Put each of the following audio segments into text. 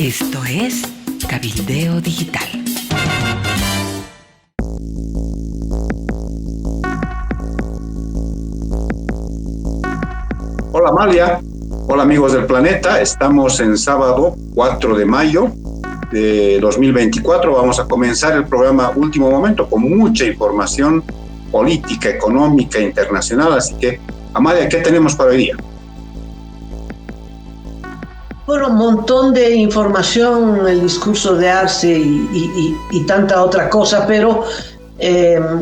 Esto es Cabildeo Digital. Hola Amalia, hola amigos del planeta, estamos en sábado 4 de mayo de 2024, vamos a comenzar el programa Último Momento con mucha información política, económica, internacional, así que Amalia, ¿qué tenemos para hoy día? Bueno, un montón de información, el discurso de Arce y tanta otra cosa, pero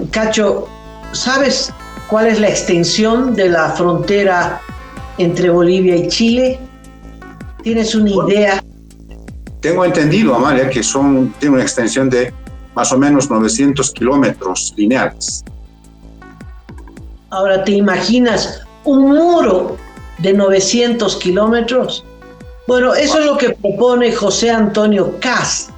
Cacho, ¿sabes cuál es la extensión de la frontera entre Bolivia y Chile? ¿Tienes una idea? Tengo entendido, Amalia, que tiene una extensión de más o menos 900 kilómetros lineales. Ahora, ¿te imaginas un muro de 900 kilómetros? Bueno, eso es lo que propone José Antonio Kast.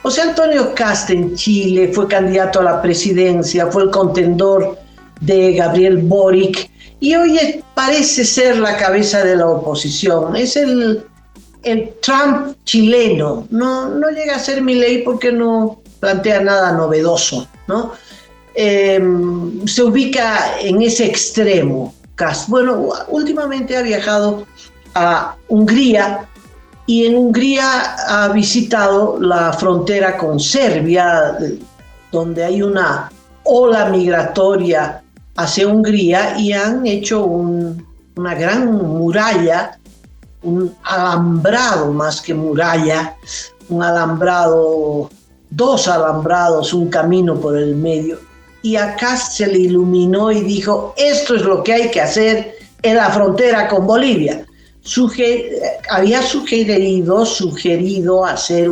José Antonio Kast en Chile fue candidato a la presidencia, fue el contendor de Gabriel Boric y hoy parece ser la cabeza de la oposición. Es el Trump chileno. No llega a ser Milei porque no plantea nada novedoso, ¿no? Se ubica en ese extremo, Kast. Bueno, últimamente ha viajado a Hungría y en Hungría ha visitado la frontera con Serbia, donde hay una ola migratoria hacia Hungría y han hecho una gran muralla, un alambrado más que muralla, un alambrado, dos alambrados, un camino por el medio. Y acá se le iluminó y dijo, esto es lo que hay que hacer en la frontera con Bolivia. Había sugerido hacer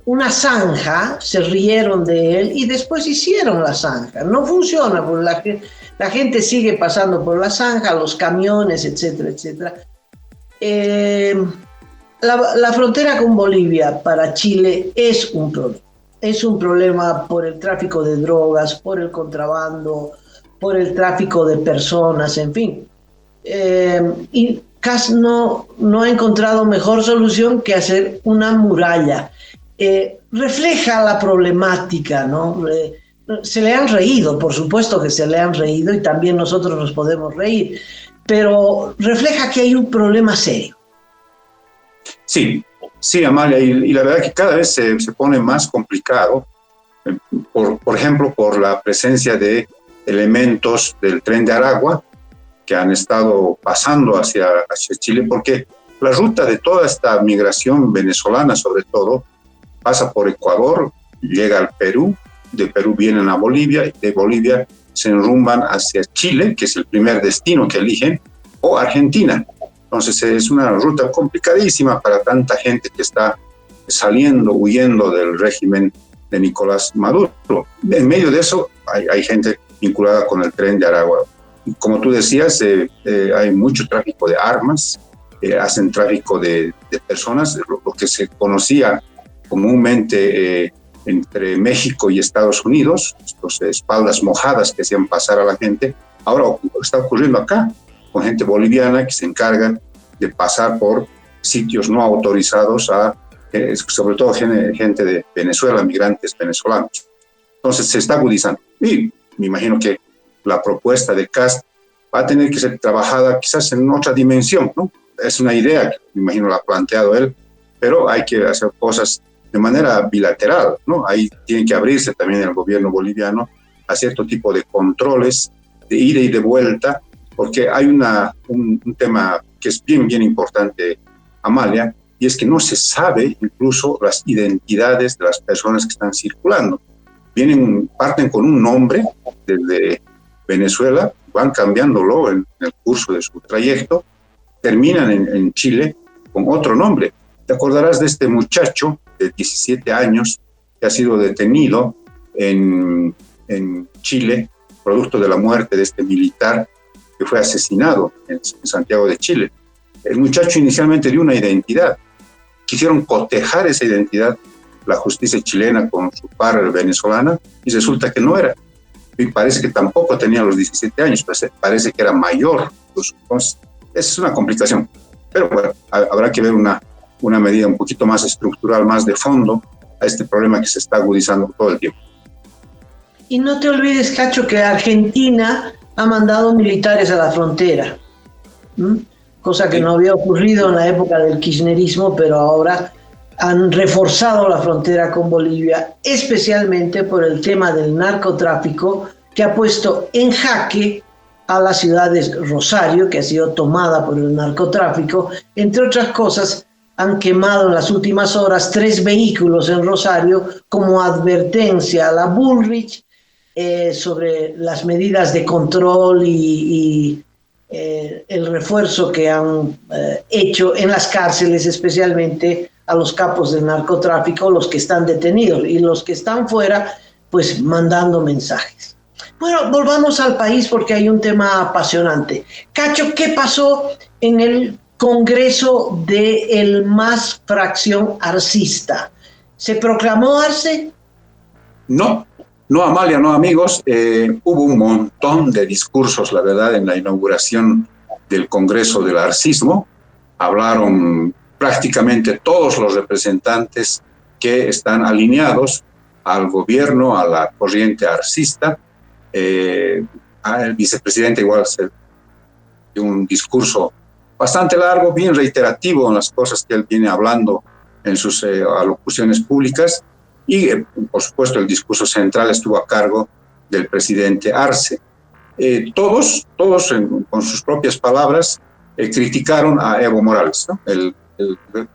una zanja, se rieron de él y después hicieron la zanja. No funciona, porque la gente sigue pasando por la zanja, los camiones, etcétera, etcétera. La frontera con Bolivia para Chile es un problema. Es un problema por el tráfico de drogas, por el contrabando, por el tráfico de personas, en fin. Y Kast no ha encontrado mejor solución que hacer una muralla. Refleja la problemática, ¿no? Se le han reído, por supuesto que se le han reído y también nosotros nos podemos reír, pero refleja que hay un problema serio. Sí, Amalia, y la verdad que cada vez se pone más complicado, por ejemplo, por la presencia de elementos del Tren de Aragua que han estado pasando hacia Chile, porque la ruta de toda esta migración venezolana, sobre todo, pasa por Ecuador, llega al Perú, de Perú vienen a Bolivia, y de Bolivia se enrumban hacia Chile, que es el primer destino que eligen, o Argentina. Entonces es una ruta complicadísima para tanta gente que está huyendo del régimen de Nicolás Maduro. En medio de eso hay gente vinculada con el Tren de Aragua. Como tú decías, hay mucho tráfico de armas, hacen tráfico de personas, lo que se conocía comúnmente entre México y Estados Unidos, estos espaldas mojadas que hacían pasar a la gente, ahora está ocurriendo acá, con gente boliviana que se encargan de pasar por sitios no autorizados sobre todo gente de Venezuela, migrantes venezolanos. Entonces se está agudizando. Y me imagino que la propuesta de Kast va a tener que ser trabajada quizás en otra dimensión, ¿no? Es una idea que me imagino la ha planteado él, pero hay que hacer cosas de manera bilateral, ¿no? Ahí tiene que abrirse también el gobierno boliviano a cierto tipo de controles de ida y de vuelta, porque hay un tema que es bien importante, Amalia, y es que no se sabe incluso las identidades de las personas que están circulando. Parten con un nombre desde Venezuela, van cambiándolo en el curso de su trayecto, terminan en Chile con otro nombre. Te acordarás de este muchacho de 17 años que ha sido detenido en Chile, producto de la muerte de este militar que fue asesinado en Santiago de Chile. El muchacho inicialmente dio una identidad. Quisieron cotejar esa identidad la justicia chilena con su par venezolana y resulta que no era. Y parece que tampoco tenía los 17 años, parece que era mayor. Entonces, esa es una complicación. Pero bueno, habrá que ver una una medida un poquito más estructural, más de fondo a este problema que se está agudizando todo el tiempo. Y no te olvides, Cacho, que Argentina ha mandado militares a la frontera, cosa que no había ocurrido en la época del kirchnerismo, pero ahora han reforzado la frontera con Bolivia, especialmente por el tema del narcotráfico, que ha puesto en jaque a la ciudad de Rosario, que ha sido tomada por el narcotráfico. Entre otras cosas, han quemado en las últimas horas 3 vehículos en Rosario como advertencia a la Bullrich sobre las medidas de control y el refuerzo que han hecho en las cárceles, especialmente a los capos del narcotráfico, los que están detenidos, y los que están fuera, pues mandando mensajes. Bueno, volvamos al país porque hay un tema apasionante. Cacho, ¿qué pasó en el Congreso del MAS fracción arcista? ¿Se proclamó Arce? No, Amalia, no, amigos. Hubo un montón de discursos, la verdad, en la inauguración del Congreso del Arcismo. Hablaron prácticamente todos los representantes que están alineados al gobierno, a la corriente arcista. El vicepresidente igual se dio un discurso bastante largo, bien reiterativo en las cosas que él viene hablando en sus alocuciones públicas, y por supuesto el discurso central estuvo a cargo del presidente Arce. Todos con sus propias palabras criticaron a Evo Morales, ¿no? El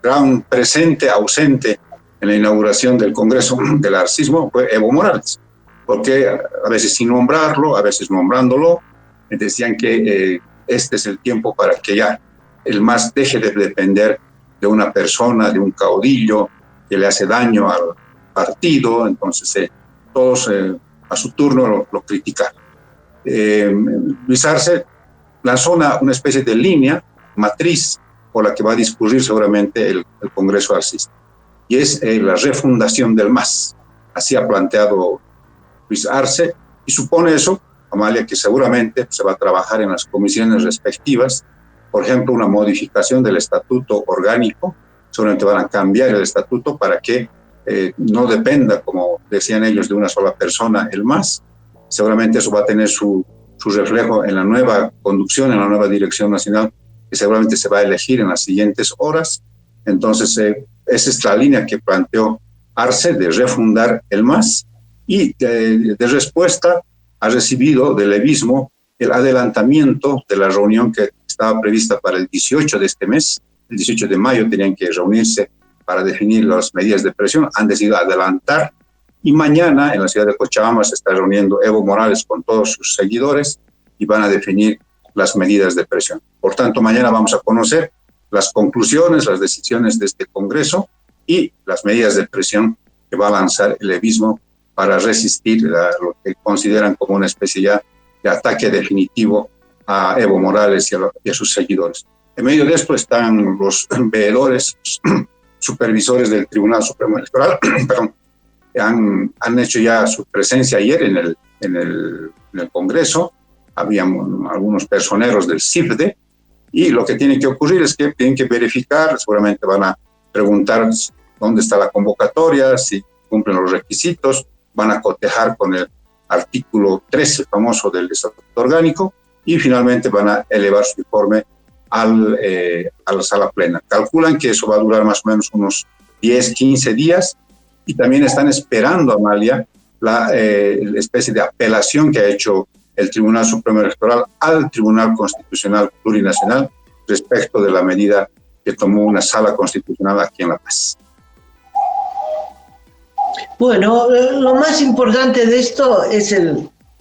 gran presente ausente en la inauguración del Congreso del Arcismo fue Evo Morales, porque a veces sin nombrarlo, a veces nombrándolo, decían que este es el tiempo para que ya el MAS deje de depender de una persona, de un caudillo que le hace daño al partido. Entonces todos a su turno lo criticaron. Luis Arce lanzó una especie de línea matriz por la que va a discurrir seguramente el Congreso arcista, y es la refundación del MAS. Así ha planteado Luis Arce, y supone eso, Amalia, que seguramente se va a trabajar en las comisiones respectivas. Por ejemplo, una modificación del estatuto orgánico, seguramente van a cambiar el estatuto para que no dependa, como decían ellos, de una sola persona el MAS. Seguramente eso va a tener su reflejo en la nueva conducción, en la nueva dirección nacional, que seguramente se va a elegir en las siguientes horas. Entonces, esa es la línea que planteó Arce de refundar el MAS, y de respuesta ha recibido del levismo el adelantamiento de la reunión que estaba prevista para el 18 de este mes. El 18 de mayo tenían que reunirse para definir las medidas de presión. Han decidido adelantar, y mañana en la ciudad de Cochabamba se está reuniendo Evo Morales con todos sus seguidores y van a definir las medidas de presión. Por tanto, mañana vamos a conocer las conclusiones, las decisiones de este Congreso y las medidas de presión que va a lanzar el levismo para resistir lo que consideran como una especie ya de ataque definitivo a Evo Morales y a sus seguidores. En medio de esto están los veedores, supervisores del Tribunal Supremo Electoral, perdón, han hecho ya su presencia ayer en el Congreso. Habían algunos personeros del CIFDE, y lo que tiene que ocurrir es que tienen que verificar, seguramente van a preguntar dónde está la convocatoria, si cumplen los requisitos, van a cotejar con el artículo 13 famoso del Estatuto Orgánico, y finalmente van a elevar su informe a la sala plena. Calculan que eso va a durar más o menos unos 10, 15 días, y también están esperando, Amalia, la especie de apelación que ha hecho el Tribunal Supremo Electoral al Tribunal Constitucional Plurinacional respecto de la medida que tomó una sala constitucional aquí en La Paz. Bueno, lo más importante de esto es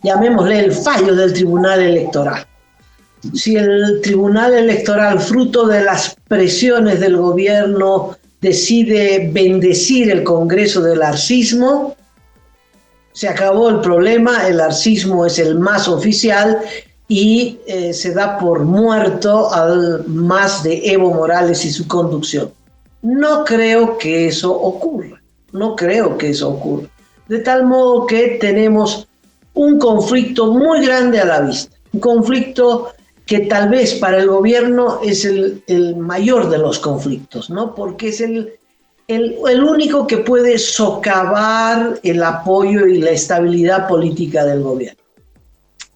llamémosle el fallo del Tribunal Electoral. Si el Tribunal Electoral, fruto de las presiones del gobierno, decide bendecir el Congreso del Arcismo, se acabó el problema. El arcismo es el MAS oficial, y se da por muerto al MAS de Evo Morales y su conducción. No creo que eso ocurra. De tal modo que tenemos un conflicto muy grande a la vista. Un conflicto que tal vez para el gobierno es el mayor de los conflictos, ¿no? Porque es el único que puede socavar el apoyo y la estabilidad política del gobierno.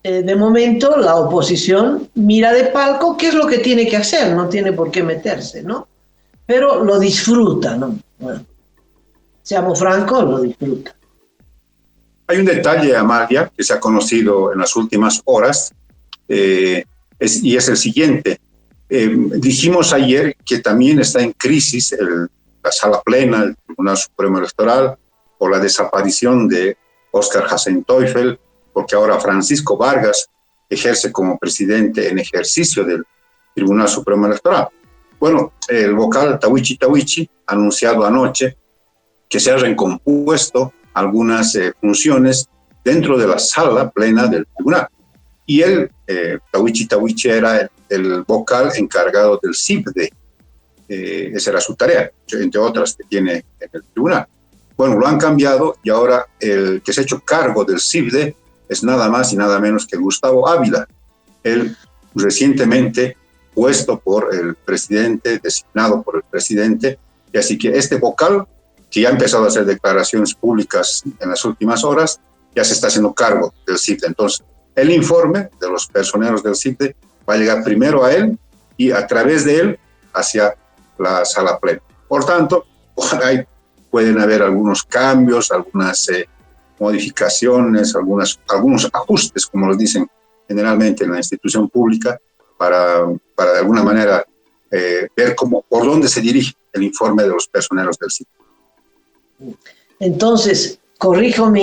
De momento, la oposición mira de palco qué es lo que tiene que hacer, no tiene por qué meterse, ¿no? Pero lo disfruta, ¿no? Bueno, seamos francos, lo disfruta. Hay un detalle, Amalia, que se ha conocido en las últimas horas, y es el siguiente. Dijimos ayer que también está en crisis la sala plena del Tribunal Supremo Electoral por la desaparición de Óscar Hasenteufel, porque ahora Francisco Vargas ejerce como presidente en ejercicio del Tribunal Supremo Electoral. Bueno, el vocal Tawichi Tawichi ha anunciado anoche que se ha recompuesto algunas funciones dentro de la sala plena del tribunal. Y él, Tawichi Tawichi, era el vocal encargado del CIBDE. Esa era su tarea, entre otras que tiene en el tribunal. Bueno, lo han cambiado y ahora el que se ha hecho cargo del CIBDE es nada más y nada menos que Gustavo Ávila. Él recientemente puesto por el presidente, designado por el presidente, y así que este vocal, que ya ha empezado a hacer declaraciones públicas en las últimas horas, ya se está haciendo cargo del CIBDE. Entonces, el informe de los personeros del CIBDE va a llegar primero a él y a través de él hacia la sala plena. Por tanto, por ahí pueden haber algunos cambios, algunas modificaciones, algunos ajustes, como los dicen generalmente en la institución pública, para de alguna manera ver por dónde se dirige el informe de los personeros del CIBDE. Entonces, corrijo mi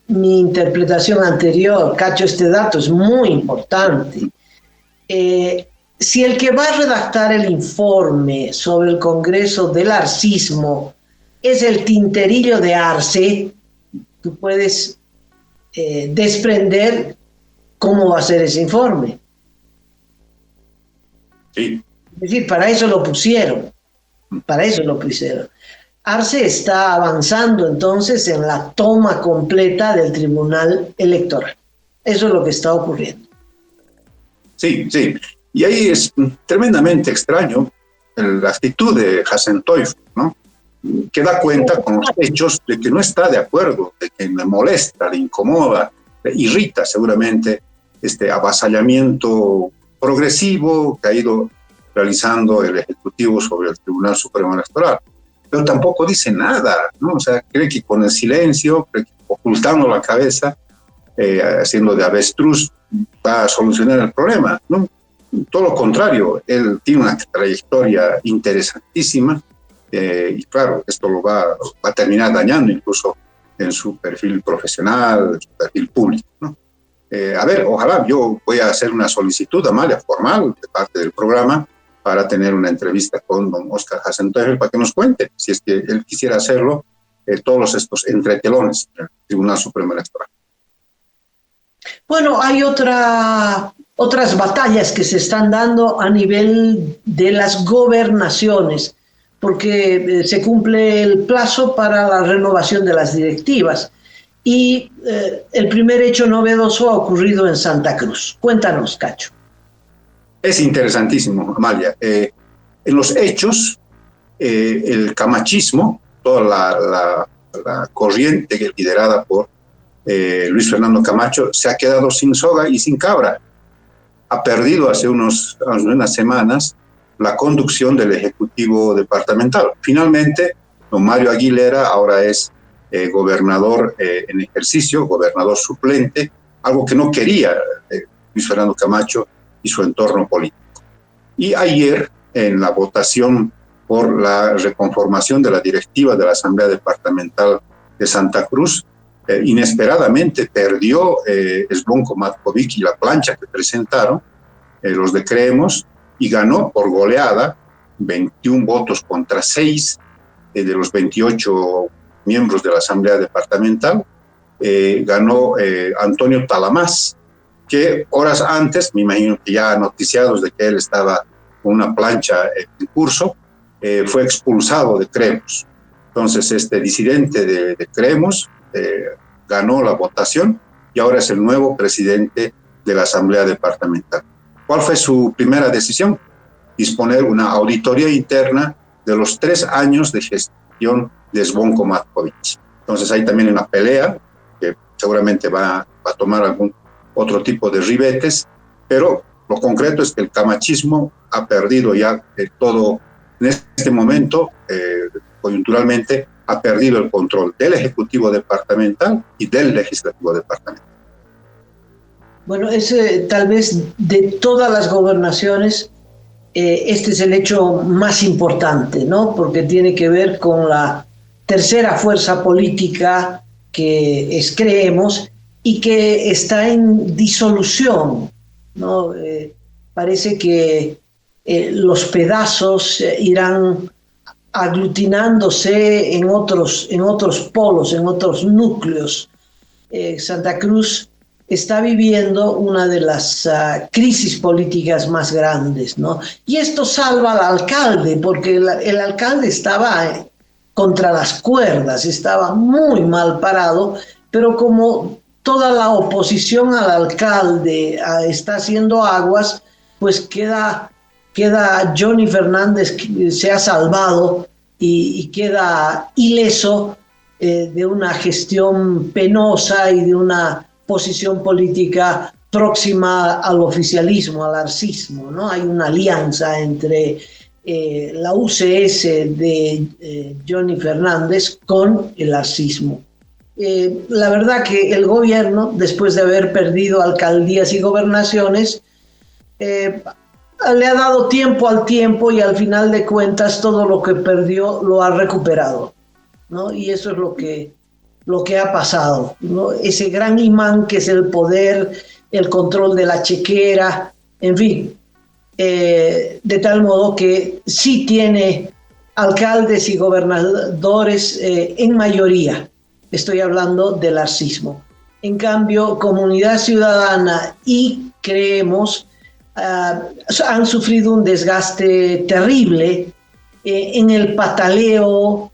interpretación anterior, Cacho, este dato es muy importante. Si el que va a redactar el informe sobre el Congreso del Arcismo es el tinterillo de Arce, tú puedes desprender cómo va a ser ese informe. Sí. Es decir, para eso lo pusieron. Arce está avanzando entonces en la toma completa del Tribunal Electoral. Eso es lo que está ocurriendo. Sí. Y ahí es tremendamente extraño la actitud de Hasenteufel, ¿no? Que da cuenta con los hechos de que no está de acuerdo, de que le molesta, le incomoda, le irrita seguramente este avasallamiento progresivo que ha ido realizando el Ejecutivo sobre el Tribunal Supremo Electoral. Pero tampoco dice nada, ¿no? O sea, cree que con el silencio, ocultando la cabeza, haciendo de avestruz, va a solucionar el problema, ¿no? Todo lo contrario, él tiene una trayectoria interesantísima y claro, esto lo va a terminar dañando incluso en su perfil profesional, en su perfil público, ¿no? A ver, ojalá, yo voy a hacer una solicitud, Amalia, formal, de parte del programa, para tener una entrevista con don Óscar Hasenteufel para que nos cuente, si es que él quisiera hacerlo, todos estos entretelones del Tribunal Supremo Electoral. Bueno, hay otras batallas que se están dando a nivel de las gobernaciones, porque se cumple el plazo para la renovación de las directivas. Y el primer hecho novedoso ha ocurrido en Santa Cruz. Cuéntanos, Cacho. Es interesantísimo, Amalia. En los hechos, el camachismo, toda la corriente liderada por Luis Fernando Camacho, se ha quedado sin soga y sin cabra. Ha perdido hace unas semanas la conducción del Ejecutivo Departamental. Finalmente, don Mario Aguilera ahora es gobernador en ejercicio, gobernador suplente, algo que no quería Luis Fernando Camacho y su entorno político. Y ayer, en la votación por la reconformación de la directiva de la Asamblea Departamental de Santa Cruz, inesperadamente perdió Zvonko Matković y la plancha que presentaron, los de Creemos, y ganó por goleada 21 votos contra 6 de los 28 miembros de la Asamblea Departamental. Ganó Antonio Talamás, que horas antes, me imagino que ya noticiados de que él estaba con una plancha en curso, fue expulsado de Creemos. Entonces, este disidente de Creemos ganó la votación y ahora es el nuevo presidente de la Asamblea Departamental. ¿Cuál fue su primera decisión? Disponer una auditoría interna de los 3 años de gestión de Zvonko Matković. Entonces hay también una pelea que seguramente va a tomar algún otro tipo de ribetes, pero lo concreto es que el camachismo ha perdido ya todo, en este momento, coyunturalmente, ha perdido el control del Ejecutivo Departamental y del Legislativo Departamental. Bueno, tal vez de todas las gobernaciones, este es el hecho más importante, ¿no? Porque tiene que ver con la tercera fuerza política que creemos y que está en disolución, ¿no? Parece que los pedazos irán aglutinándose en otros polos, en otros núcleos. Santa Cruz está viviendo una de las crisis políticas más grandes, ¿no? Y esto salva al alcalde, porque el alcalde estaba contra las cuerdas, estaba muy mal parado, pero como toda la oposición al alcalde está haciendo aguas, pues queda Johnny Fernández, que se ha salvado y queda ileso de una gestión penosa y de una posición política próxima al oficialismo, al arcismo, ¿no? Hay una alianza entre la UCS de Johnny Fernández con el arcismo. La verdad que el gobierno, después de haber perdido alcaldías y gobernaciones, le ha dado tiempo al tiempo y al final de cuentas todo lo que perdió lo ha recuperado, ¿no? Y eso es lo que ha pasado, ¿no? Ese gran imán que es el poder, el control de la chequera, en fin, de tal modo que sí tiene alcaldes y gobernadores en mayoría. Estoy hablando del arcismo. En cambio, Comunidad Ciudadana y Creemos han sufrido un desgaste terrible en el pataleo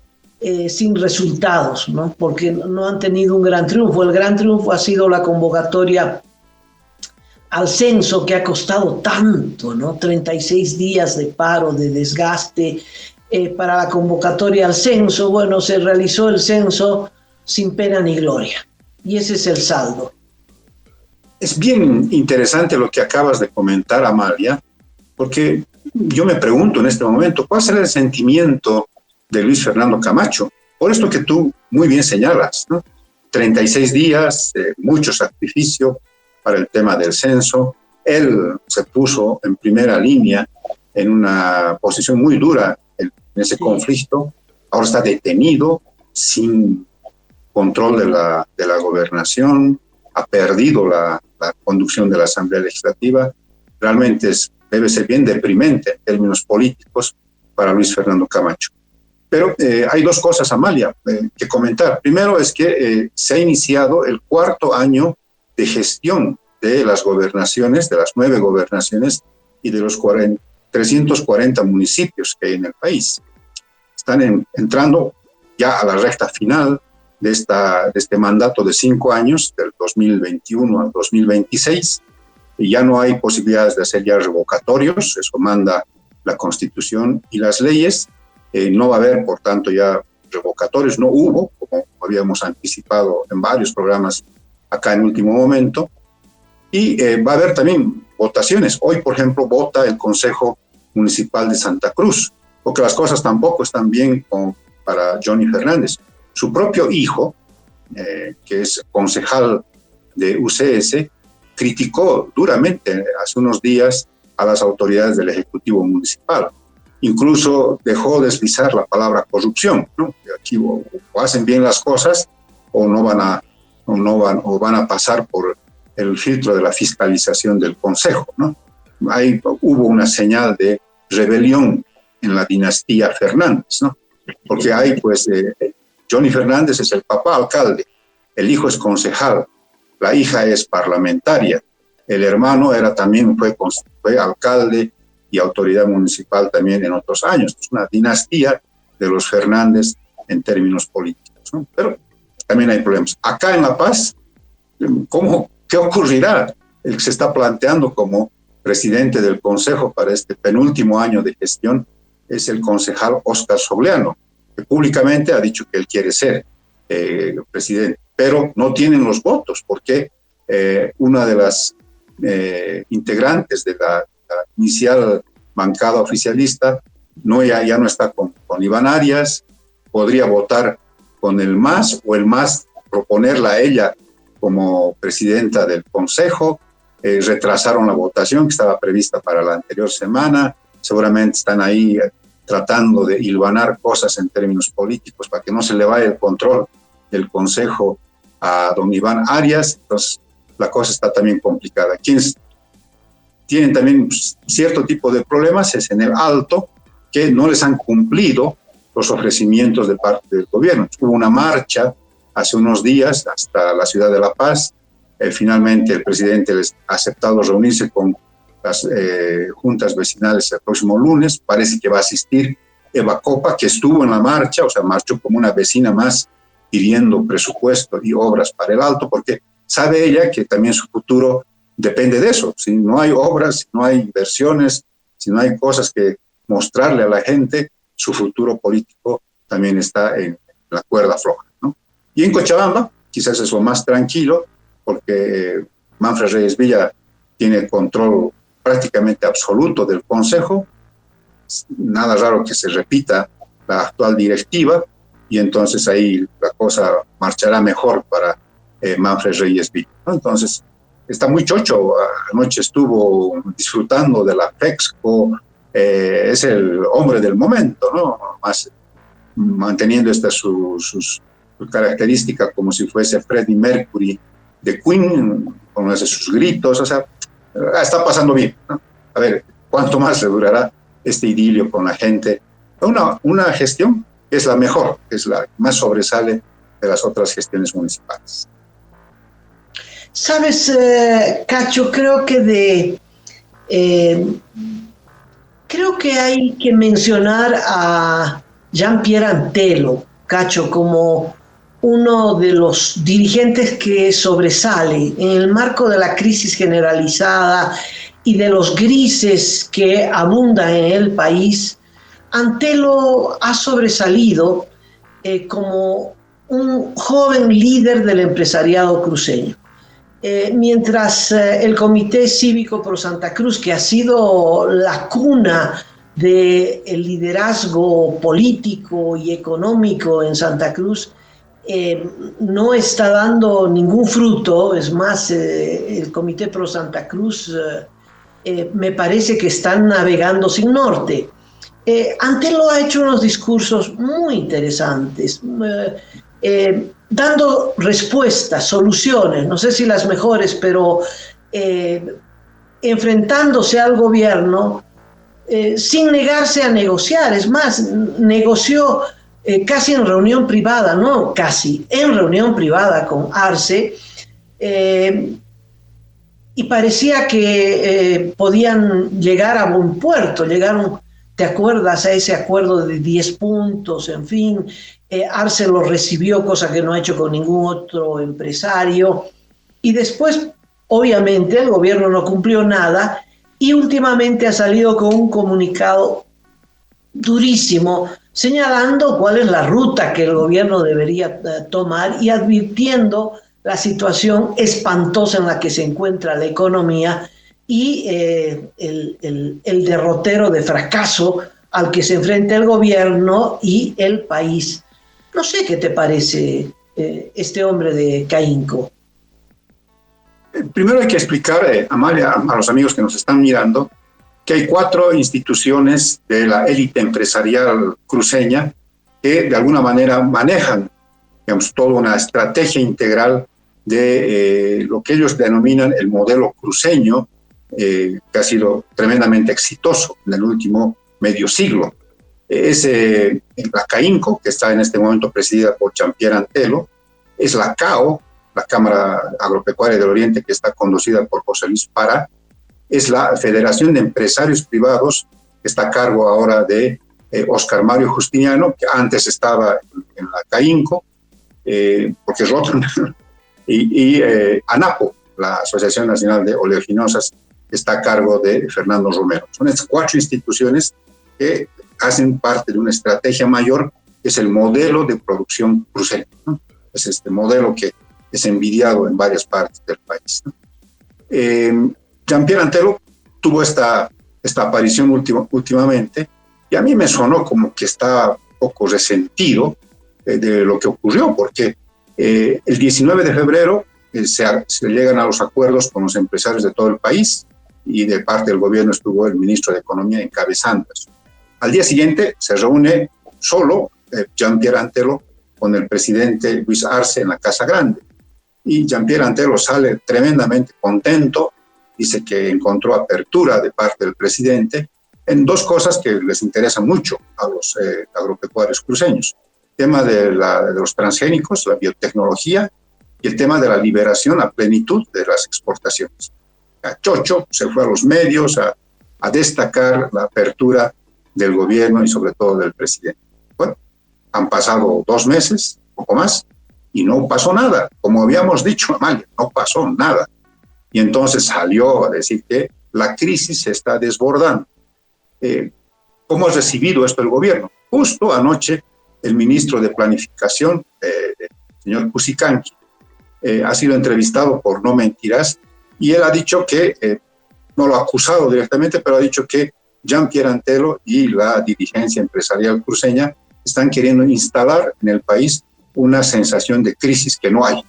sin resultados, ¿no? Porque no han tenido un gran triunfo. El gran triunfo ha sido la convocatoria al censo, que ha costado tanto, ¿no? 36 días de paro, de desgaste para la convocatoria al censo. Bueno, se realizó el censo sin pena ni gloria. Y ese es el saldo. Es bien interesante lo que acabas de comentar, Amalia, porque yo me pregunto en este momento, ¿cuál será el sentimiento de Luis Fernando Camacho? Por esto que tú muy bien señalas, ¿no? 36 días, mucho sacrificio para el tema del censo. Él se puso en primera línea en una posición muy dura en ese conflicto. Ahora está detenido, sin control de la gobernación, ha perdido la conducción de la Asamblea Legislativa. Realmente debe ser bien deprimente en términos políticos para Luis Fernando Camacho. Pero hay dos cosas, Amalia, que comentar. Primero es que se ha iniciado el 4º año de gestión de las gobernaciones, de las 9 gobernaciones y de los 340 municipios que hay en el país. Están entrando ya a la recta final de este mandato de 5 años, del 2021 al 2026, y ya no hay posibilidades de hacer ya revocatorios, eso manda la Constitución y las leyes. No va a haber, por tanto, ya revocatorios, no hubo, como habíamos anticipado en varios programas acá en último momento, y va a haber también votaciones. Hoy, por ejemplo, vota el Consejo Municipal de Santa Cruz, porque las cosas tampoco están bien para Johnny Fernández. Su propio hijo, que es concejal de UCS, criticó duramente hace unos días a las autoridades del Ejecutivo Municipal. Incluso dejó deslizar la palabra corrupción, ¿no? Aquí o hacen bien las cosas o van a pasar por el filtro de la fiscalización del Consejo, ¿no? Hubo una señal de rebelión en la dinastía Fernández, ¿no? Porque Johnny Fernández es el papá alcalde, el hijo es concejal, la hija es parlamentaria, el hermano fue alcalde y autoridad municipal también en otros años. Es una dinastía de los Fernández en términos políticos, ¿no? Pero también hay problemas. Acá en La Paz, ¿qué ocurrirá? el que se está planteando como presidente del Consejo para este penúltimo año de gestión es el concejal Óscar Sogliano, que públicamente ha dicho que él quiere ser presidente, pero no tienen los votos porque una de las integrantes de la inicial bancada oficialista ya no está con Iván Arias, podría votar con el MAS o el MAS proponerla a ella como presidenta del Consejo. Retrasaron la votación que estaba prevista para la anterior semana, seguramente están ahí tratando de hilvanar cosas en términos políticos para que no se le vaya el control del Consejo a don Iván Arias. Entonces la cosa está también complicada. Quienes tienen también cierto tipo de problemas es en el Alto, que no les han cumplido los ofrecimientos de parte del gobierno. Hubo una marcha hace unos días hasta la ciudad de La Paz. Finalmente el presidente les ha aceptado reunirse con las juntas vecinales el próximo lunes. Parece que va a asistir Eva Copa, que estuvo en la marcha, o sea, marchó como una vecina más pidiendo presupuesto y obras para el Alto, porque sabe ella que también su futuro depende de eso. Si no hay obras, si no hay inversiones, si no hay cosas que mostrarle a la gente, su futuro político también está en la cuerda floja, ¿no? Y en Cochabamba, quizás es lo más tranquilo, porque Manfred Reyes Villa tiene control prácticamente absoluto del Consejo. Nada raro que se repita la actual directiva, y entonces ahí la cosa marchará mejor para Manfred Reyes Villa, ¿no? Entonces, está muy chocho. Anoche estuvo disfrutando de la FEXCO, es el hombre del momento, ¿no? Más manteniendo su característica como si fuese Freddie Mercury de Queen, con sus gritos, o sea, está pasando bien, ¿no? A ver, ¿cuánto más le durará este idilio con la gente? Una gestión que es la mejor, que es la que más sobresale de las otras gestiones municipales. Sabes, Cacho, creo que hay que mencionar a Jean-Pierre Antelo, Cacho, como uno de los dirigentes que sobresale en el marco de la crisis generalizada y de los grises que abundan en el país. Antelo ha sobresalido como un joven líder del empresariado cruceño. Mientras el Comité Cívico Pro Santa Cruz, que ha sido la cuna del liderazgo político y económico en Santa Cruz, no está dando ningún fruto. Es más, el Comité Pro Santa Cruz me parece que están navegando sin norte. Antelo ha hecho unos discursos muy interesantes, dando respuestas, soluciones, no sé si las mejores, pero enfrentándose al gobierno sin negarse a negociar. Es más, negoció casi en reunión privada, no casi, en reunión privada con Arce, y parecía que podían llegar a buen puerto. Llegaron, ¿te acuerdas?, a ese acuerdo de 10 puntos, en fin. Arce lo recibió, cosa que no ha hecho con ningún otro empresario, y después, obviamente, el gobierno no cumplió nada, y últimamente ha salido con un comunicado durísimo, señalando cuál es la ruta que el gobierno debería tomar y advirtiendo la situación espantosa en la que se encuentra la economía y el derrotero de fracaso al que se enfrenta el gobierno y el país. No sé qué te parece este hombre de Caínco. Primero hay que explicar, Amalia, a los amigos que nos están mirando, que hay 4 instituciones de la élite empresarial cruceña que de alguna manera manejan, digamos, toda una estrategia integral de lo que ellos denominan el modelo cruceño, que ha sido tremendamente exitoso en el último medio siglo. Es la Caínco, que está en este momento presidida por Jean-Pierre Antelo, es la CAO, la Cámara Agropecuaria del Oriente, que está conducida por José Luis Pará, es la Federación de Empresarios Privados, que está a cargo ahora de Oscar Mario Justiniano, que antes estaba en la Caínco, porque es otro, y ANAPO, la Asociación Nacional de Oleaginosas está a cargo de Fernando Romero. Son estas 4 instituciones que hacen parte de una estrategia mayor, que es el modelo de producción cruceña, ¿no? Es este modelo que es envidiado en varias partes del país, ¿no? Jean-Pierre Antelo tuvo esta aparición últimamente, y a mí me sonó como que estaba un poco resentido de lo que ocurrió, porque el 19 de febrero se llegan a los acuerdos con los empresarios de todo el país, y de parte del gobierno estuvo el ministro de Economía encabezando eso. Al día siguiente se reúne solo Jean-Pierre Antelo con el presidente Luis Arce en la Casa Grande, y Jean-Pierre Antelo sale tremendamente contento, dice que encontró apertura de parte del presidente en 2 cosas que les interesan mucho a los agropecuarios cruceños: el tema de los transgénicos, la biotecnología, y el tema de la liberación a plenitud de las exportaciones. Chocho se fue a los medios a destacar la apertura del gobierno y sobre todo del presidente. Bueno, han pasado 2 meses, poco más, y no pasó nada. Como habíamos dicho, Amalia, no pasó nada. Y entonces salió a decir que la crisis se está desbordando. ¿Cómo ha recibido esto el gobierno? Justo anoche el ministro de Planificación, el señor Cusicanqui, ha sido entrevistado por No Mentirás, y él ha dicho que, no lo ha acusado directamente, pero ha dicho que Jean-Pierre Antelo y la dirigencia empresarial cruceña están queriendo instalar en el país una sensación de crisis que no hay.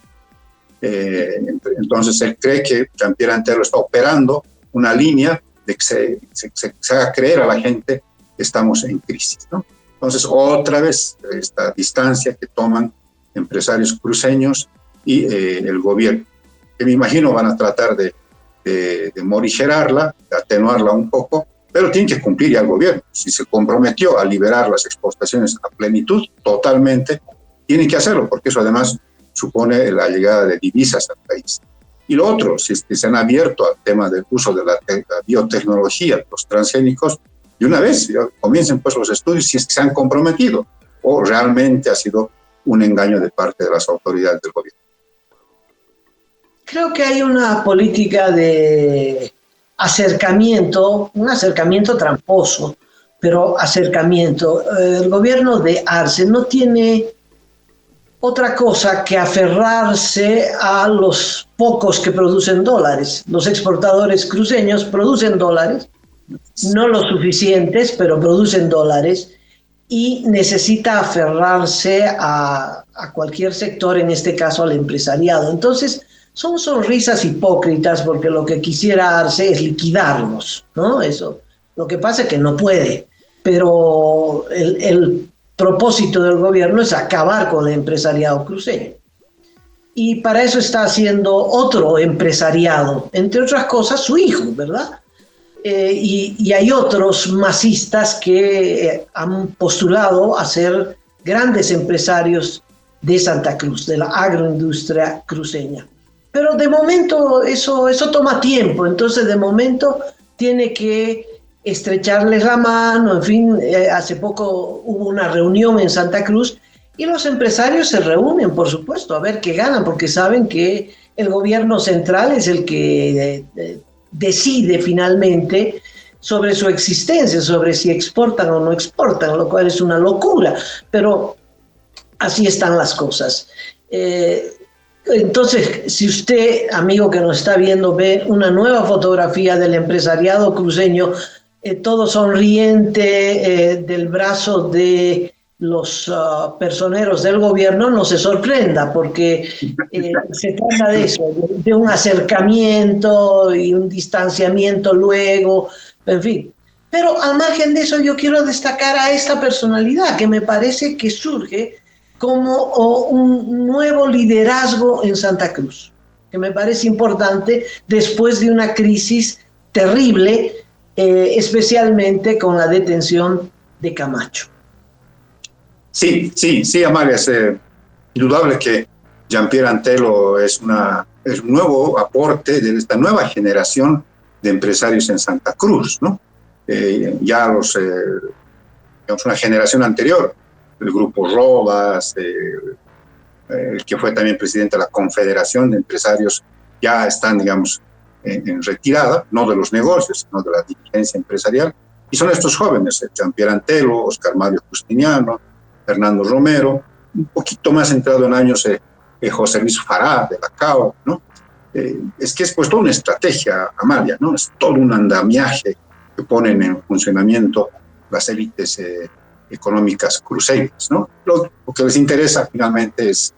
Entonces él cree que Jean-Pierre Antelo está operando una línea de que se haga creer a la gente que estamos en crisis, ¿no? Entonces otra vez esta distancia que toman empresarios cruceños y el gobierno, que me imagino van a tratar de morigerarla, de atenuarla un poco, pero tienen que cumplir ya el gobierno. Si se comprometió a liberar las exportaciones a plenitud, totalmente, tienen que hacerlo, porque eso además supone la llegada de divisas al país. Y lo otro, si se han abierto al tema del uso de la biotecnología, los transgénicos, de una vez comiencen pues los estudios si es que se han comprometido o realmente ha sido un engaño de parte de las autoridades del gobierno. Creo que hay una política de acercamiento, un acercamiento tramposo, pero acercamiento. El gobierno de Arce no tiene otra cosa que aferrarse a los pocos que producen dólares. Los exportadores cruceños producen dólares, no los suficientes, pero producen dólares, y necesita aferrarse a cualquier sector, en este caso al empresariado. Entonces, son sonrisas hipócritas, porque lo que quisiera Arce es liquidarlos, ¿no? Eso. Lo que pasa es que no puede, pero el propósito del gobierno es acabar con el empresariado cruceño. Y para eso está haciendo otro empresariado, entre otras cosas su hijo, ¿verdad? Y hay otros masistas que han postulado a ser grandes empresarios de Santa Cruz, de la agroindustria cruceña. Pero de momento eso toma tiempo, entonces de momento tiene que estrecharles la mano, en fin, hace poco hubo una reunión en Santa Cruz y los empresarios se reúnen, por supuesto, a ver qué ganan, porque saben que el gobierno central es el que decide finalmente sobre su existencia, sobre si exportan o no exportan, lo cual es una locura, pero así están las cosas. Entonces, si usted, amigo que nos está viendo, ve una nueva fotografía del empresariado cruceño, todo sonriente, del brazo de los personeros del gobierno, no se sorprenda, porque se trata de eso, de un acercamiento y un distanciamiento luego, en fin. Pero al margen de eso, yo quiero destacar a esta personalidad que me parece que surge como un nuevo liderazgo en Santa Cruz, que me parece importante después de una crisis terrible, especialmente con la detención de Camacho. Sí, Amalia, es indudable que Jean-Pierre Antelo es un nuevo aporte de esta nueva generación de empresarios en Santa Cruz, ¿no? Ya digamos, una generación anterior, el Grupo Rodas, el que fue también presidente de la Confederación de Empresarios ya están, digamos, en retirada, no de los negocios, sino de la dirigencia empresarial, y son estos jóvenes, Jean-Pierre Antelo, Oscar Mario Justiniano, Fernando Romero, un poquito más entrado en años José Luis Fará, de la CAO, ¿no? Es que es pues toda una estrategia, Amalia, ¿no? Es todo un andamiaje que ponen en funcionamiento las élites económicas cruceñas, ¿no? Lo que les interesa finalmente es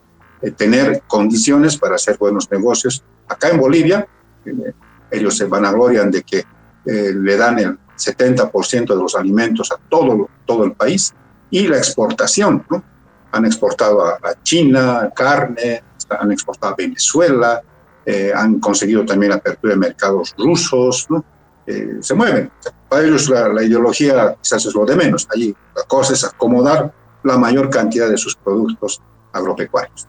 tener condiciones para hacer buenos negocios. Acá en Bolivia, ellos se vanaglorian de que le dan el 70% de los alimentos a todo el país, y la exportación, ¿no? Han exportado a China carne, han exportado a Venezuela, han conseguido también la apertura de mercados rusos, ¿no? Se mueven. Para ellos la ideología quizás es lo de menos. Allí la cosa es acomodar la mayor cantidad de sus productos agropecuarios.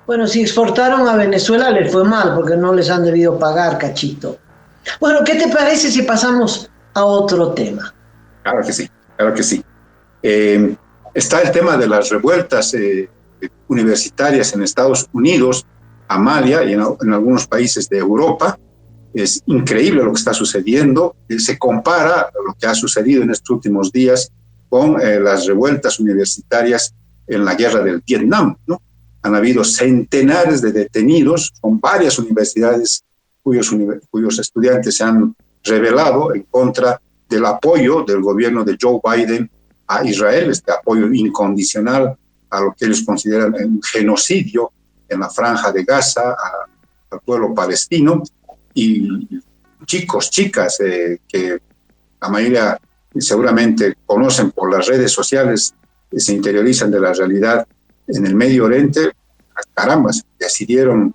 Bueno, si exportaron a Venezuela les fue mal porque no les han debido pagar, cachito. Bueno, ¿qué te parece si pasamos a otro tema? Claro que sí, claro que sí. Está el tema de las revueltas universitarias en Estados Unidos, Amalia, y en algunos países de Europa. Es increíble lo que está sucediendo. Se compara lo que ha sucedido en estos últimos días con las revueltas universitarias en la guerra del Vietnam, ¿no? Han habido centenares de detenidos, con varias universidades cuyos estudiantes se han rebelado en contra del apoyo del gobierno de Joe Biden a Israel, este apoyo incondicional a lo que ellos consideran un genocidio en la franja de Gaza, al pueblo palestino. Y chicos, chicas, que la mayoría seguramente conocen por las redes sociales, que se interiorizan de la realidad en el Medio Oriente, caramba, decidieron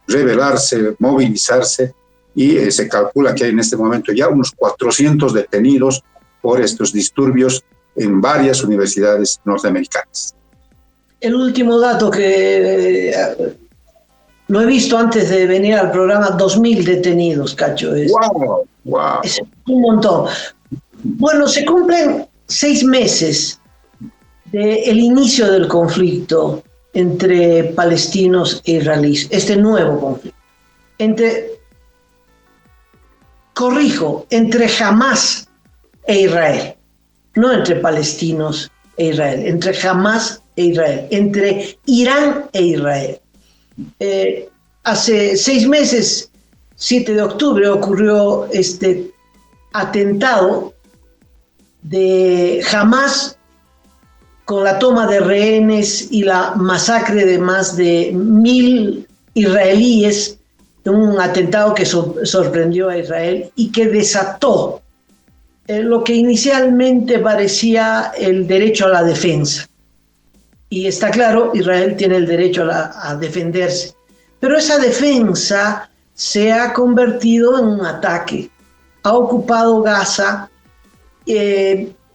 rebelarse, movilizarse, y se calcula que hay en este momento ya unos 400 detenidos por estos disturbios en varias universidades norteamericanas. El último dato que lo he visto antes de venir al programa, 2.000 detenidos, Cacho. Wow. Es un montón. Bueno, se cumplen 6 meses del inicio del conflicto entre palestinos e israelíes, este nuevo conflicto. Entre Hamás e Israel, no entre palestinos e Israel, entre Hamás e Israel, entre Irán e Israel. Hace 6 meses, 7 de octubre, ocurrió este atentado de Hamás con la toma de rehenes y la masacre de más de 1.000 israelíes, un atentado que sorprendió a Israel y que desató lo que inicialmente parecía el derecho a la defensa. Y está claro, Israel tiene el derecho a defenderse. Pero esa defensa se ha convertido en un ataque. Ha ocupado Gaza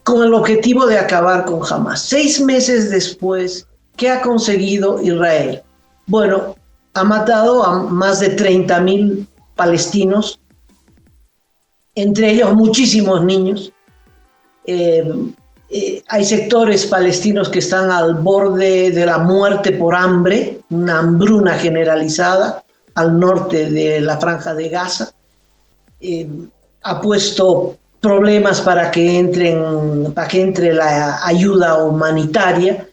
con el objetivo de acabar con Hamás. 6 meses después, ¿qué ha conseguido Israel? Bueno, ha matado a más de 30.000 palestinos, entre ellos muchísimos niños. Hay sectores palestinos que están al borde de la muerte por hambre, una hambruna generalizada al norte de la franja de Gaza. Ha puesto problemas para que entre la ayuda humanitaria.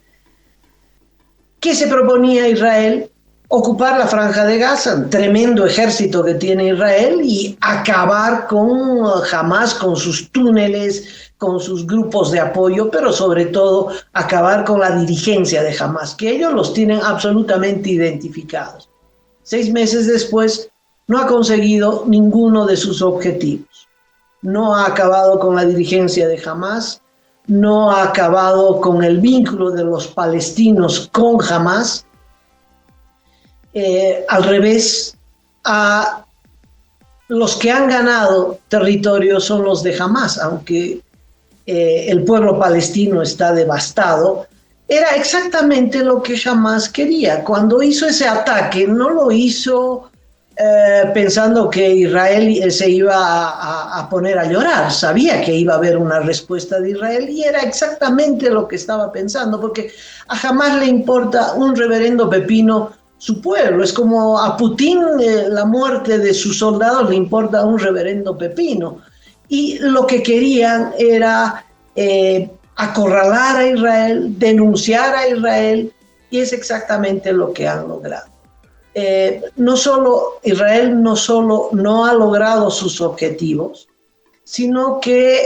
¿Qué se proponía Israel? Ocupar la franja de Gaza, un tremendo ejército que tiene Israel, y acabar con Hamás, con sus túneles, con sus grupos de apoyo, pero sobre todo acabar con la dirigencia de Hamás, que ellos los tienen absolutamente identificados. 6 meses después, no ha conseguido ninguno de sus objetivos. No ha acabado con la dirigencia de Hamás, no ha acabado con el vínculo de los palestinos con Hamás. Al revés, a los que han ganado territorio son los de Hamás, aunque el pueblo palestino está devastado. Era exactamente lo que Hamás quería. Cuando hizo ese ataque, no lo hizo pensando que Israel se iba a poner a llorar. Sabía que iba a haber una respuesta de Israel y era exactamente lo que estaba pensando, porque a Hamás le importa un reverendo pepino su pueblo. Es como a Putin la muerte de sus soldados le importa un reverendo pepino. Y lo que querían era acorralar a Israel, denunciar a Israel, y es exactamente lo que han logrado. Israel no ha logrado sus objetivos, sino que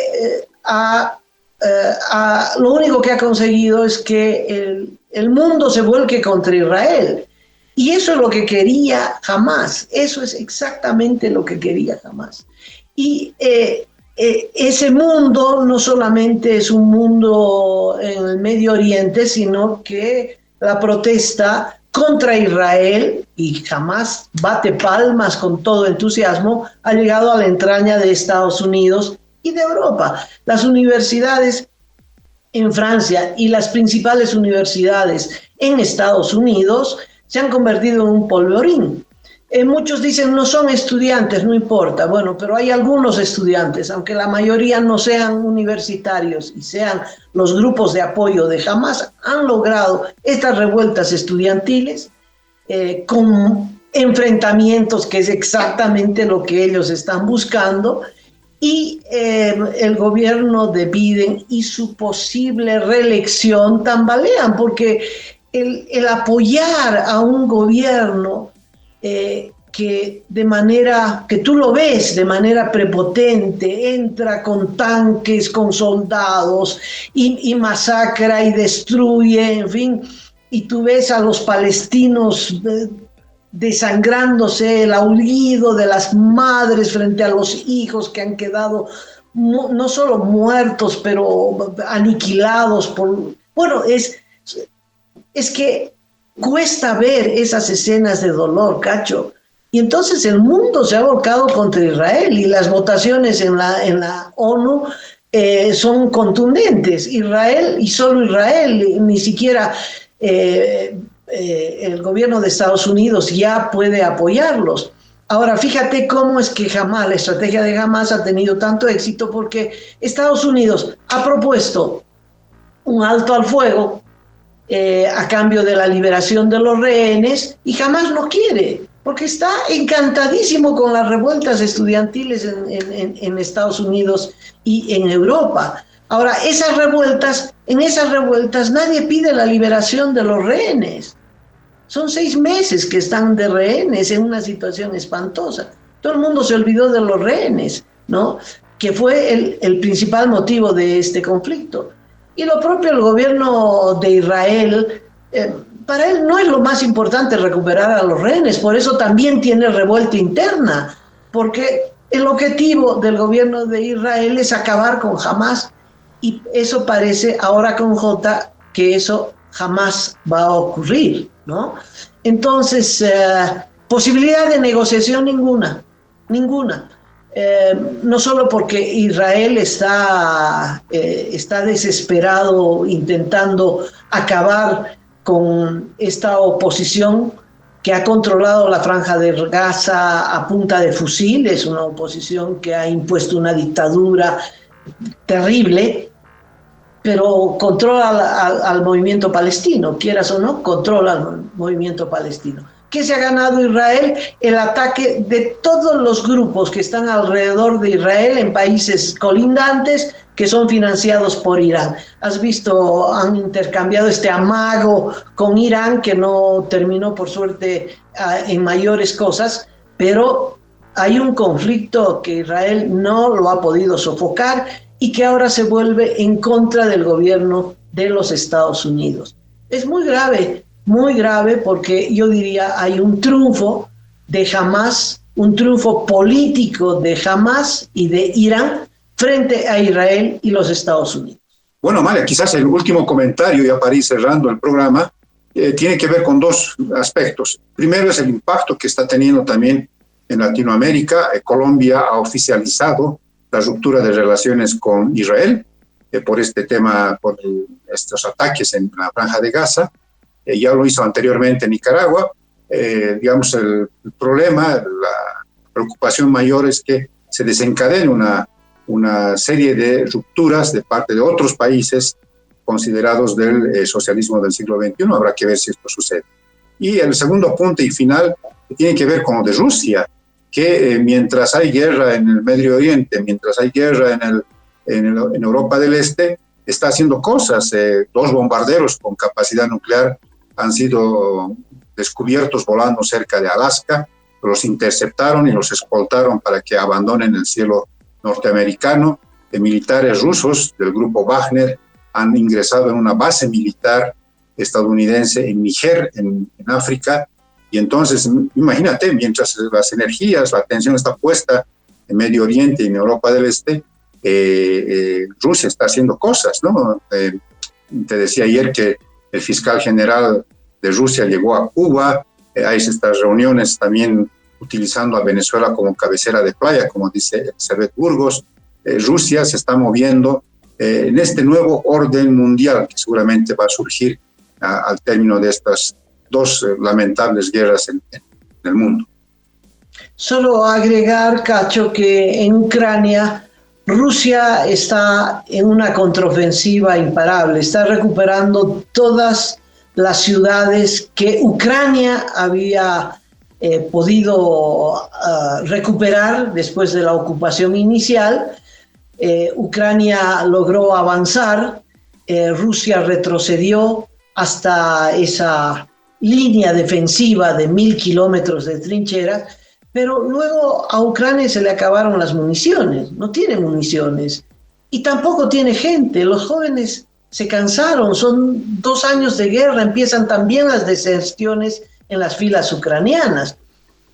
lo único que ha conseguido es que el mundo se vuelque contra Israel. Y eso es lo que quería Hamás. Eso es exactamente lo que quería Hamás. Y ese mundo no solamente es un mundo en el Medio Oriente, sino que la protesta contra Israel, y Hamás bate palmas con todo entusiasmo, ha llegado a la entraña de Estados Unidos y de Europa. Las universidades en Francia y las principales universidades en Estados Unidos se han convertido en un polvorín. Muchos dicen no son estudiantes, no importa. Bueno, pero hay algunos estudiantes, aunque la mayoría no sean universitarios y sean los grupos de apoyo de Hamás, han logrado estas revueltas estudiantiles con enfrentamientos, que es exactamente lo que ellos están buscando, y el gobierno de Biden y su posible reelección tambalean, porque el apoyar a un gobierno que de manera, que tú lo ves de manera prepotente, entra con tanques, con soldados y masacra y destruye, en fin, y tú ves a los palestinos desangrándose, el aullido de las madres frente a los hijos que han quedado no solo muertos, pero aniquilados por... Bueno, es que cuesta ver esas escenas de dolor, Cacho. Y entonces el mundo se ha volcado contra Israel y las votaciones en la ONU son contundentes. Israel y solo Israel, ni siquiera el gobierno de Estados Unidos ya puede apoyarlos. Ahora, fíjate cómo es que Hamás, la estrategia de Hamás ha tenido tanto éxito, porque Estados Unidos ha propuesto un alto al fuego a cambio de la liberación de los rehenes, y Hamás no quiere, porque está encantadísimo con las revueltas estudiantiles en Estados Unidos y en Europa. Ahora, en esas revueltas nadie pide la liberación de los rehenes. Son 6 meses que están de rehenes en una situación espantosa. Todo el mundo se olvidó de los rehenes, ¿no? Que fue el principal motivo de este conflicto. Y lo propio el gobierno de Israel, para él no es lo más importante recuperar a los rehenes, por eso también tiene revuelta interna, porque el objetivo del gobierno de Israel es acabar con Hamás, y eso parece ahora con J que eso jamás va a ocurrir, ¿no? Entonces, posibilidad de negociación ninguna. No solo porque Israel está desesperado intentando acabar con esta oposición que ha controlado la Franja de Gaza a punta de fusiles, una oposición que ha impuesto una dictadura terrible, pero controla al movimiento palestino, quieras o no, controla al movimiento palestino. ¿Qué se ha ganado Israel? El ataque de todos los grupos que están alrededor de Israel en países colindantes que son financiados por Irán. Has visto, han intercambiado este amago con Irán, que no terminó por suerte en mayores cosas, pero hay un conflicto que Israel no lo ha podido sofocar y que ahora se vuelve en contra del gobierno de los Estados Unidos. Es muy grave, porque yo diría hay un triunfo de Hamás, un triunfo político de Hamás y de Irán frente a Israel y los Estados Unidos. Bueno, Amalia, quizás el último comentario, ya para ir cerrando el programa, tiene que ver con 2 aspectos. Primero es el impacto que está teniendo también en Latinoamérica. Colombia ha oficializado la ruptura de relaciones con Israel por este tema, por estos ataques en la Franja de Gaza. Ya lo hizo anteriormente Nicaragua. Digamos, el problema, la preocupación mayor es que se desencadene una serie de rupturas de parte de otros países considerados del socialismo del siglo XXI. Habrá que ver si esto sucede. Y el segundo apunte y final tiene que ver con lo de Rusia, que mientras hay guerra en el Medio Oriente, mientras hay guerra en Europa del Este, está haciendo cosas. 2 bombarderos con capacidad nuclear han sido descubiertos volando cerca de Alaska, los interceptaron y los escoltaron para que abandonen el cielo norteamericano. Militares rusos del grupo Wagner han ingresado en una base militar estadounidense en Níger, en África, y entonces imagínate, mientras las energías, la atención está puesta en Medio Oriente y en Europa del Este, Rusia está haciendo cosas, ¿no? Te decía ayer que el fiscal general de Rusia llegó a Cuba, hay estas reuniones también utilizando a Venezuela como cabecera de playa, como dice Elizabeth Burgos. Rusia se está moviendo en este nuevo orden mundial que seguramente va a surgir al término de estas 2 lamentables guerras en el mundo. Solo agregar, Cacho, que en Ucrania Rusia está en una contraofensiva imparable, está recuperando todas las ciudades que Ucrania había podido recuperar después de la ocupación inicial. Ucrania logró avanzar, Rusia retrocedió hasta esa línea defensiva de 1.000 kilómetros de trincheras, pero luego a Ucrania se le acabaron las municiones, no tiene municiones y tampoco tiene gente. Los jóvenes se cansaron, son 2 años de guerra, empiezan también las deserciones en las filas ucranianas.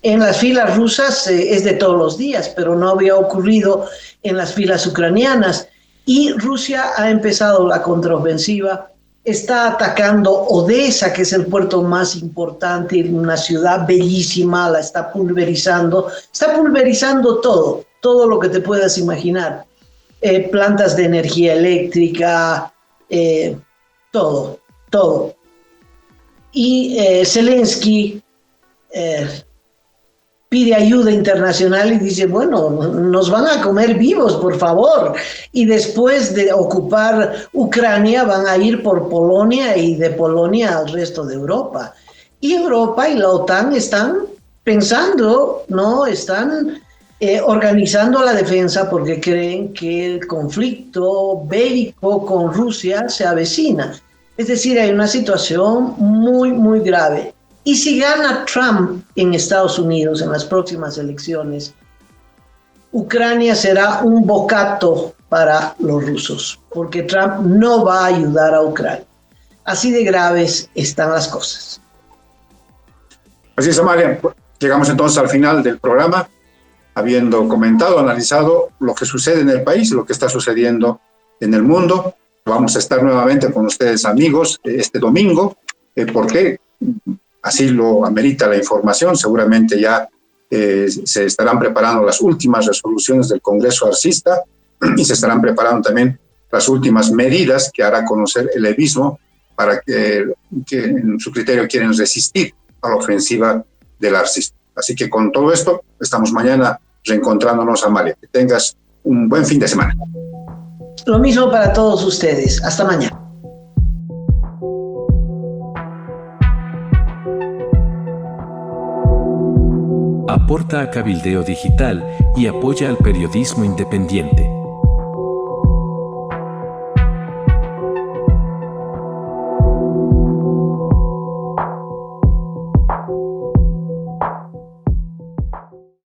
En las filas rusas es de todos los días, pero no había ocurrido en las filas ucranianas. Y Rusia ha empezado la contraofensiva, está atacando Odessa, que es el puerto más importante, una ciudad bellísima, la está pulverizando todo lo que te puedas imaginar. Plantas de energía eléctrica, todo. Y Zelensky pide ayuda internacional y dice, bueno, nos van a comer vivos, por favor. Y después de ocupar Ucrania van a ir por Polonia y de Polonia al resto de Europa. Y Europa y la OTAN están pensando, ¿no? Están organizando la defensa porque creen que el conflicto bélico con Rusia se avecina. Es decir, hay una situación muy, muy grave. Y si gana Trump en Estados Unidos en las próximas elecciones, Ucrania será un bocato para los rusos, porque Trump no va a ayudar a Ucrania. Así de graves están las cosas. Así es, Amalia. Llegamos entonces al final del programa, habiendo comentado, analizado lo que sucede en el país y lo que está sucediendo en el mundo. Vamos a estar nuevamente con ustedes, amigos, este domingo, porque así lo amerita la información. Seguramente ya se estarán preparando las últimas resoluciones del Congreso Arcista y se estarán preparando también las últimas medidas que hará conocer el levismo para que en su criterio quieren resistir a la ofensiva del arcista. Así que con todo esto, estamos mañana reencontrándonos, Amalia. Que tengas un buen fin de semana. Lo mismo para todos ustedes. Hasta mañana. Aporta a Cabildeo Digital y apoya al periodismo independiente.